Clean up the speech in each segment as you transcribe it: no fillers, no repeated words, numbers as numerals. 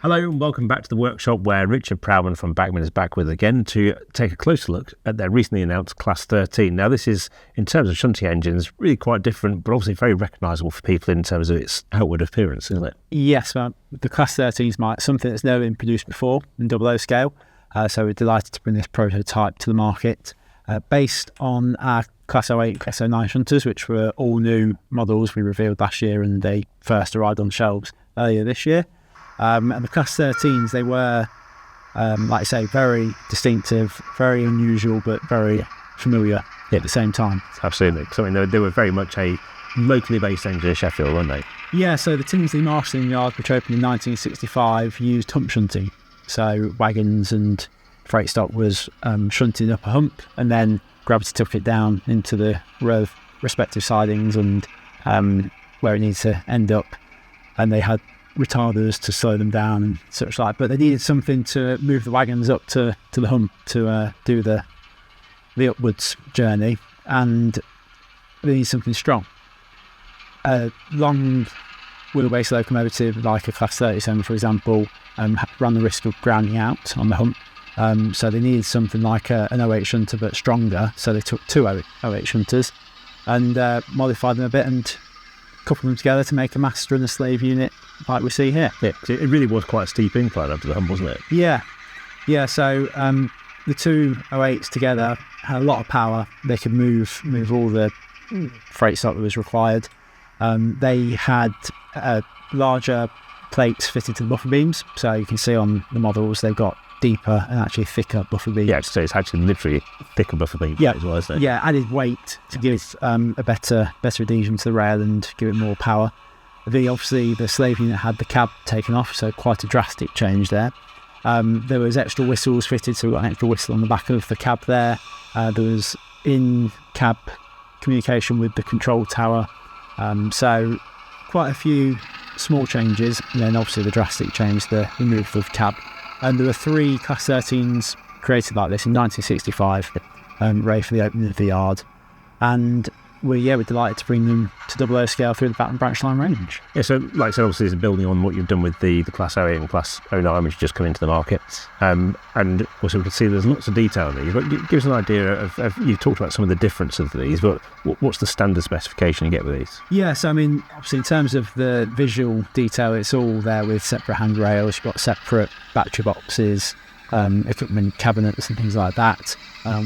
Hello and welcome back to the workshop where Richard Proudman from Bachmann is back with again to take a closer look at their recently announced Class 13. Now this is, in terms of shunting engines, really quite different, but obviously very recognisable for people in terms of its outward appearance, isn't it? Yes, well, the Class 13 is something that's never been produced before in 00 scale, so we're delighted to bring this prototype to the market. Based on our Class 08, Class 09 shunters, which were all new models we revealed last year and they first arrived on shelves earlier this year. And the Class 13s, they were, like I say, very distinctive, very unusual, but very familiar at the same time. Absolutely. So, I mean, they were very much a locally based engine in Sheffield, weren't they? Yeah, so the Tinsley marshalling yard, which opened in 1965, used hump shunting. So wagons and freight stock was shunted up a hump, and then gravity took it down into the respective sidings and where it needs to end up. And they had retarders to slow them down and such like, but they needed something to move the wagons up to the hump to do the upwards journey, and they need something strong. A long wheelbase locomotive like a Class 37, for example, ran the risk of grounding out on the hump, so they needed something like an 08 shunter but stronger, so they took two 08 shunters and modified them a bit and coupled them together to make a master and a slave unit like we see here. Yeah, it really was quite a steep incline up to the hump, wasn't it? Yeah, so the two 08s together had a lot of power. They could move all the freight stock that was required. They had larger plates fitted to the buffer beams, so you can see on the models they've got deeper and actually thicker buffer beams. Yeah, so it's actually literally thicker buffer beams as well, isn't it? Yeah, added weight to give a better adhesion to the rail and give it more power. Obviously the slave unit had the cab taken off, so quite a drastic change there. There was extra whistles fitted, so we got an extra whistle on the back of the cab there. There was in-cab communication with the control tower, so quite a few small changes, and then obviously the drastic change, the removal of cab. And there were 3 Class 13s created like this in 1965, ready for the opening of the yard. And we're delighted to bring them to 00 scale through the Bachmann branch line range. Yeah, so like I said, obviously it's building on what you've done with the Class 08 and Class 09, which just come into the market. And also we can see there's lots of detail in these. But give us an idea of you've talked about some of the difference of these, but what's the standard specification you get with these? Yeah, so I mean, obviously in terms of the visual detail, it's all there with separate handrails. You've got separate battery boxes, equipment cabinets and things like that.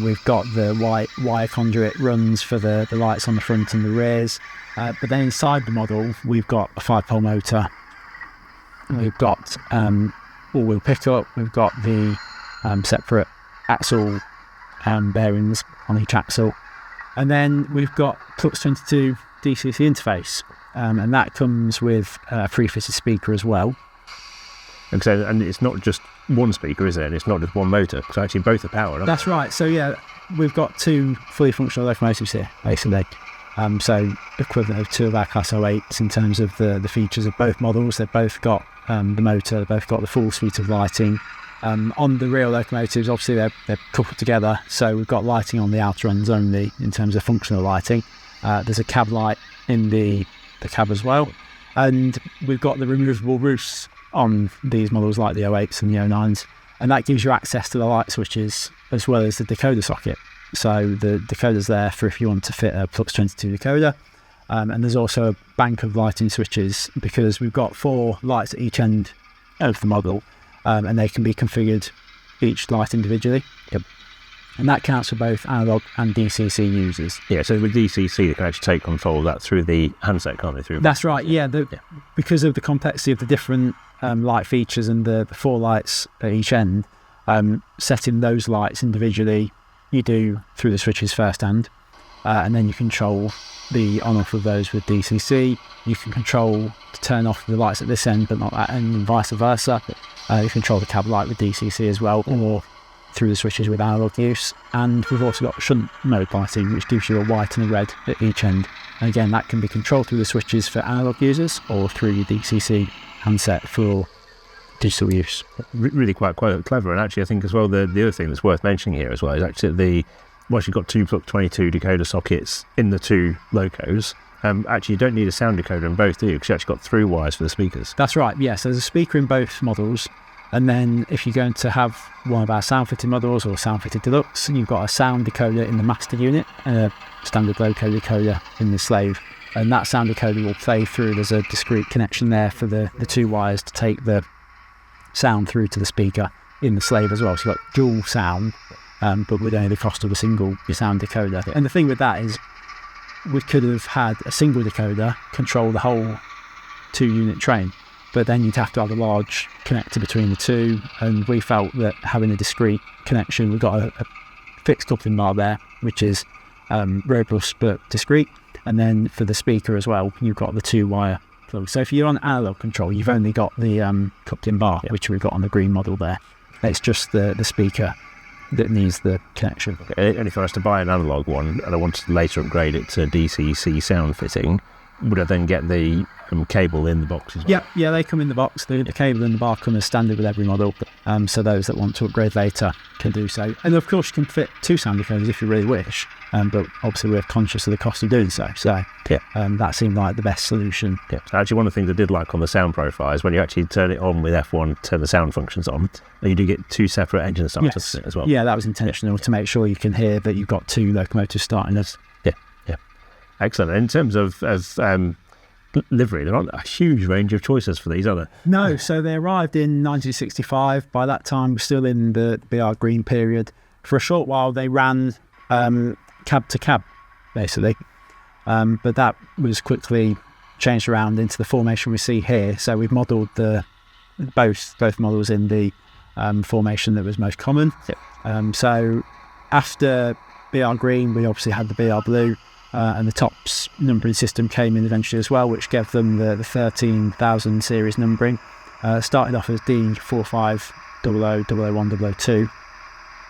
We've got the white wire conduit runs for the lights on the front and the rears, but then inside the model we've got a 5-pole motor, we've got all-wheel pickup, we've got the separate axle bearings on each axle, and then we've got Flux 22 DCC interface, and that comes with a pre-fitted speaker as well. And it's not just one speaker, is it? And it's not just one motor, because actually both are powered. That's right. So yeah, we've got 2 fully functional locomotives here, basically. So equivalent of 2 of our Class 08s in terms of the features of both models. They've both got the motor, they've both got the full suite of lighting. On the real locomotives, obviously they're coupled together, so we've got lighting on the outer ends only in terms of functional lighting. There's a cab light in the cab as well, and we've got the removable roofs on these models like the 08s and the 09s, and that gives you access to the light switches as well as the decoder socket. So the decoder's there for if you want to fit a Flux 22 decoder, and there's also a bank of lighting switches because we've got 4 lights at each end of the model, and they can be configured each light individually. Yep. And that counts for both analog and DCC users. Yeah, so with DCC, they can actually take control of that through the handset, can't they? That's right, yeah. Because of the complexity of the different light features and the 4 lights at each end, setting those lights individually, you do through the switches first hand, and then you control the on-off of those with DCC. You can control to turn off the lights at this end, but not that end, and vice versa. You control the cab light with DCC as well, or through the switches with analog use. And we've also got shunt mode lighting, which gives you a white and a red at each end. And again, that can be controlled through the switches for analog users or through your DCC handset for digital use. Really quite clever. And actually I think as well the other thing that's worth mentioning here as well is actually once you've got 2 Flux 22 decoder sockets in the 2 locos, actually you don't need a sound decoder in both, do you? Because you actually got through wires for the speakers. That's right, yes. There's a speaker in both models. And then if you're going to have one of our sound-fitted models or sound-fitted deluxe, you've got a sound decoder in the master unit and a standard loco decoder in the slave. And that sound decoder will play through. There's a discrete connection there for the two wires to take the sound through to the speaker in the slave as well. So you've got dual sound, but with only the cost of a single sound decoder. And the thing with that is we could have had a single decoder control the whole 2-unit train. But then you'd have to have a large connector between the two, and we felt that having a discrete connection, we've got a fixed coupling bar there, which is robust but discrete, and then for the speaker as well, you've got the 2-wire plug. So if you're on analog control, you've only got the coupling bar, which we've got on the green model there. It's just the speaker that needs the connection. Okay. And if I was to buy an analog one, and I wanted to later upgrade it to DCC sound fitting, would I then get the cable in the box as well? Yeah, they come in the box. The cable and the bar come as standard with every model. So those that want to upgrade later can do so. And of course, you can fit 2 sound decoders if you really wish. But obviously, we're conscious of the cost of doing so. So that seemed like the best solution. Yeah. So actually, one of the things I did like on the sound profile is when you actually turn it on with F1, turn the sound functions on, you do get 2 separate engine starters as well. Yeah, that was intentional to make sure you can hear that you've got 2 locomotives starting us. Yeah. Excellent. In terms of livery, there aren't a huge range of choices for these, are there? No, so they arrived in 1965. By that time, we're still in the BR Green period. For a short while, they ran cab to cab, basically. But that was quickly changed around into the formation we see here. So we've modelled both models in the formation that was most common. So after BR Green, we obviously had the BR Blue. And the TOPS numbering system came in eventually as well, which gave them the 13,000 series numbering. Started off as D4500, 001, 002,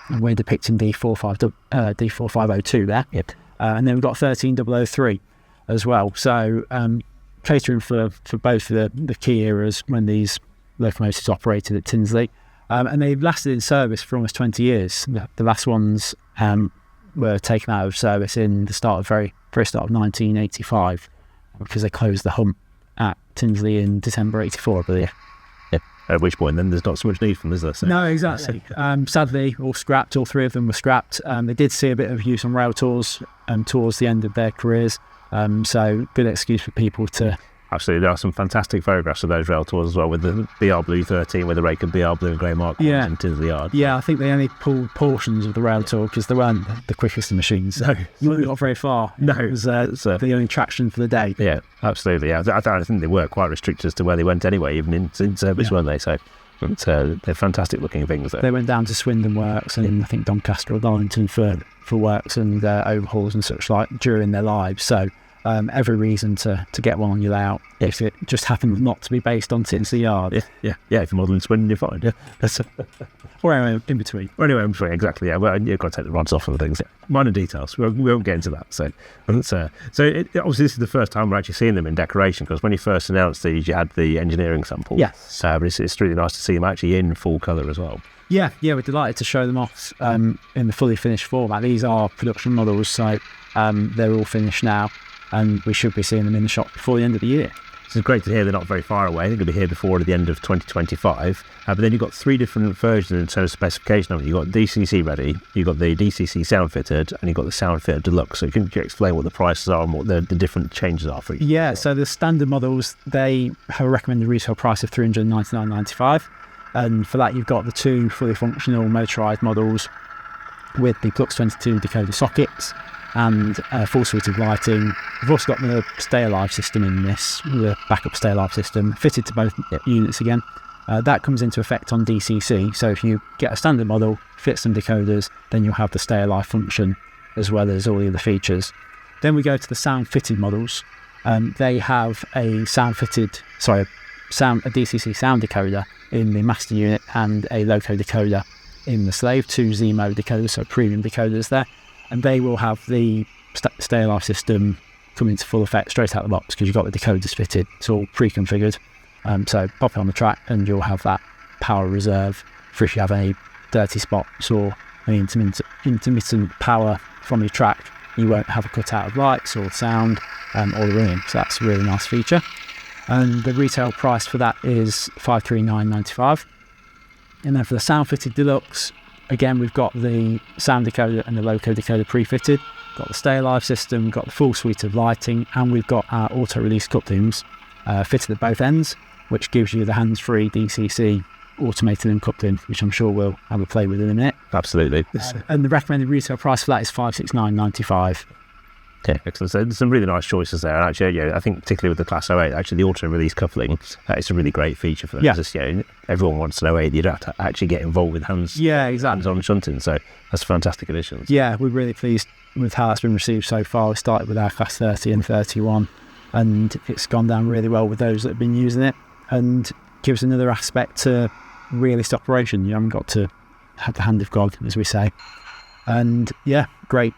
and we're depicting D4502 there. Yep. And then we've got 13003 as well. So catering for both the key eras when these locomotives operated at Tinsley. And they've lasted in service for almost 20 years. The last ones were taken out of service in the very start of 1985 because they closed the Hump at Tinsley in December 84, I believe. Yeah. At which point then there's not so much need for them, is there? So. No, exactly. Sadly, all 3 of them were scrapped. They did see a bit of use on rail tours towards the end of their careers, so good excuse for people to... Absolutely, there are some fantastic photographs of those rail tours as well, with the BR Blue 13 with the rake of BR Blue and grey mark in Tinsley Yard. Yeah, I think they only pulled portions of the rail tour because they weren't the quickest of machines. No. You got very far. No. It was the only traction for the day. Yeah, absolutely. Yeah. I think they were quite restricted as to where they went anyway, even in service, weren't they? So they're fantastic looking things. Though. They went down to Swindon Works and I think Doncaster or Darlington for works and overhauls and such like during their lives. So every reason to get one on your layout if it just happens not to be based on Tinsley Yard. Yeah. If you're modelling Swindon, you're fine. Yeah. Or anyway, in between. Exactly. Yeah. Well, you've got to take the rods off and things. Yeah. Minor details. We won't get into that. So obviously this is the first time we're actually seeing them in decoration, because when you first announced these, you had the engineering sample. Yes. But it's really nice to see them actually in full colour as well. Yeah, we're delighted to show them off in the fully finished format. These are production models, so they're all finished now, and we should be seeing them in the shop before the end of the year. It's great to hear they're not very far away. They're going to be here before the end of 2025. But then you've got 3 different versions in terms of specification of it. You've got DCC ready, you've got the DCC sound fitted, and you've got the sound fitted deluxe. So you can explain what the prices are and what the different changes are for each. Yeah, so the standard models, they have a recommended retail price of $399.95. And for that, you've got the 2 fully functional motorised models with the Plux 22 decoder sockets and a full suite of lighting. We've also got the Stay Alive system in this, the backup Stay Alive system, fitted to both units again. That comes into effect on DCC, so if you get a standard model, fit some decoders, then you'll have the Stay Alive function as well as all the other features. Then we go to the sound fitted models. They have a DCC sound decoder in the master unit and a loco decoder in the slave, 2 Z-mode decoders, so premium decoders there, and they will have the Stay Alive system come into full effect straight out of the box because you've got the decoders fitted. It's all pre-configured, so pop it on the track and you'll have that power reserve for if you have any dirty spots or any intermittent power from your track. you won't have a cutout of lights or sound or the ringing. So that's a really nice feature. And the retail price for that is $539.95. And then for the sound fitted deluxe, again, we've got the sound decoder and the loco decoder pre-fitted, got the Stay Alive system, got the full suite of lighting, and we've got our auto release couplings fitted at both ends, which gives you the hands-free DCC automated uncoupling, which I'm sure we'll have a play with in a minute. Absolutely. And the recommended retail price for that is $569.95. Okay, excellent. So there's some really nice choices there. And actually, I think particularly with the Class 08, actually the auto-release coupling, it's a really great feature for them. Yeah. Just, everyone wants an 08. You don't have to actually get involved with hands-on shunting. So that's a fantastic addition. Yeah, we're really pleased with how that's been received so far. We started with our Class 30 and 31, and it's gone down really well with those that have been using it, and gives another aspect to realist operation. You haven't got to have the hand of God, as we say. And yeah, great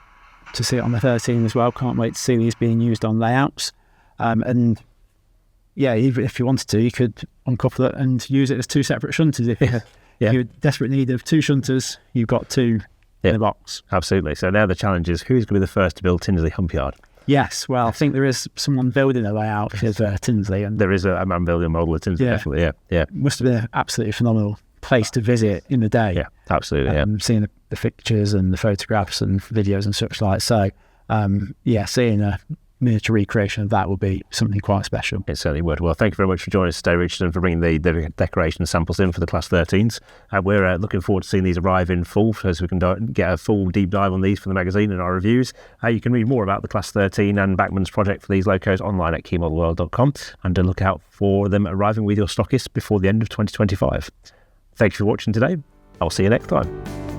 to see it on the 13 as well. Can't wait to see these being used on layouts. And yeah, even if you wanted to, you could uncouple it and use it as two separate shunters. If you're in desperate need of two shunters, you've got two in the box. Absolutely. So now the challenge is, who's going to be the first to build Tinsley Hump Yard? Yes, well, I think there is someone building a layout of Tinsley. And there is a man building a model of Tinsley, definitely, yeah. Must have been an absolutely phenomenal place to visit in the day. Yeah, absolutely, seeing the pictures and the photographs and videos and such like. So, seeing a miniature recreation of that would be something quite special. It certainly would. Well, thank you very much for joining us today, Richard, and for bringing the decoration samples in for the Class 13s. We're looking forward to seeing these arrive in full, so we can get a full deep dive on these for the magazine and our reviews. You can read more about the Class 13 and Bachmann's project for these locos online at keymodelworld.com, and look out for them arriving with your stockists before the end of 2025. Thank you for watching today. I'll see you next time.